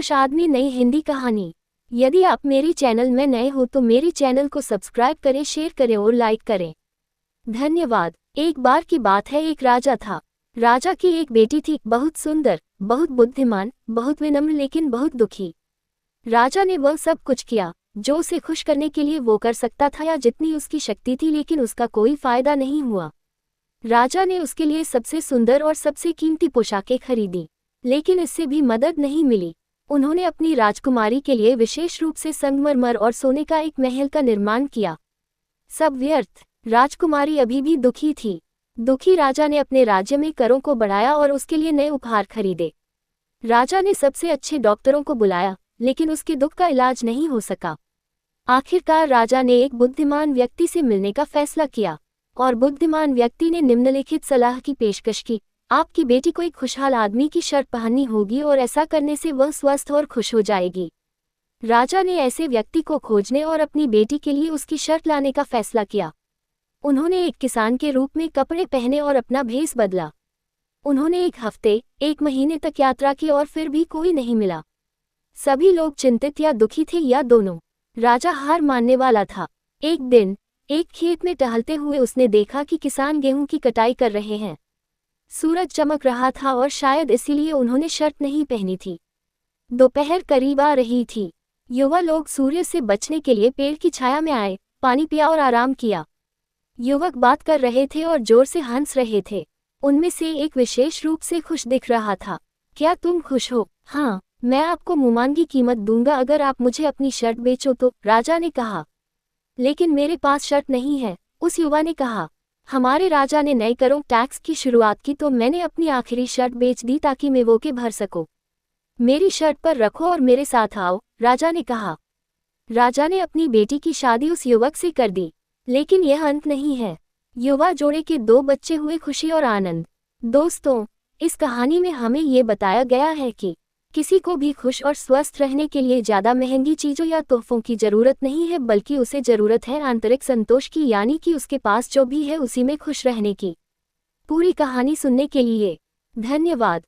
खुश आदमी नई हिंदी कहानी। यदि आप मेरी चैनल में नए हो तो मेरी चैनल को सब्सक्राइब करें, शेयर करें और लाइक करें। धन्यवाद। एक बार की बात है, एक राजा था। राजा की एक बेटी थी, बहुत सुंदर, बहुत बुद्धिमान, बहुत विनम्र, लेकिन बहुत दुखी। राजा ने वह सब कुछ किया जो उसे खुश करने के लिए वो कर सकता था या जितनी उसकी शक्ति थी, लेकिन उसका कोई फायदा नहीं हुआ। राजा ने उसके लिए सबसे सुंदर और सबसे कीमती पोशाकें खरीदी, लेकिन इससे भी मदद नहीं मिली। उन्होंने अपनी राजकुमारी के लिए विशेष रूप से संगमरमर और सोने का एक महल का निर्माण किया। सब व्यर्थ। राजकुमारी अभी भी दुखी थी। दुखी राजा ने अपने राज्य में करों को बढ़ाया और उसके लिए नए उपहार खरीदे। राजा ने सबसे अच्छे डॉक्टरों को बुलाया, लेकिन उसके दुख का इलाज नहीं हो सका। आखिरकार राजा ने एक बुद्धिमान व्यक्ति से मिलने का फैसला किया, और बुद्धिमान व्यक्ति ने निम्नलिखित सलाह की पेशकश की। आपकी बेटी को एक खुशहाल आदमी की शर्ट पहननी होगी और ऐसा करने से वह स्वस्थ और खुश हो जाएगी। राजा ने ऐसे व्यक्ति को खोजने और अपनी बेटी के लिए उसकी शर्ट लाने का फैसला किया। उन्होंने एक किसान के रूप में कपड़े पहने और अपना भेष बदला। उन्होंने 1 हफ्ते, 1 महीने तक यात्रा की और फिर भी कोई नहीं मिला। सभी लोग चिंतित या दुखी थे या दोनों। राजा हार मानने वाला था। एक दिन एक खेत में टहलते हुए उसने देखा कि किसान गेहूं की कटाई कर रहे हैं। सूरज चमक रहा था और शायद इसीलिए उन्होंने शर्ट नहीं पहनी थी। दोपहर करीब आ रही थी। युवा लोग सूर्य से बचने के लिए पेड़ की छाया में आए, पानी पिया और आराम किया। युवक बात कर रहे थे और जोर से हंस रहे थे। उनमें से एक विशेष रूप से खुश दिख रहा था। क्या तुम खुश हो? हाँ, मैं आपको मुमांगी कीमत दूंगा अगर आप मुझे अपनी शर्ट बेचो तो, राजा ने कहा। लेकिन मेरे पास शर्ट नहीं है, उस युवा ने कहा। हमारे राजा ने नए करों टैक्स की शुरुआत की तो मैंने अपनी आखिरी शर्ट बेच दी ताकि मैं वो के भर सकूं। मेरी शर्ट पर रखो और मेरे साथ आओ, राजा ने कहा। राजा ने अपनी बेटी की शादी उस युवक से कर दी। लेकिन यह अंत नहीं है। युवा जोड़े के 2 बच्चे हुए, खुशी और आनंद। दोस्तों, इस कहानी में हमें ये बताया गया है कि किसी को भी खुश और स्वस्थ रहने के लिए ज़्यादा महंगी चीज़ों या तोहफों की ज़रूरत नहीं है, बल्कि उसे ज़रूरत है आंतरिक संतोष की, यानी कि उसके पास जो भी है उसी में खुश रहने की। पूरी कहानी सुनने के लिए धन्यवाद।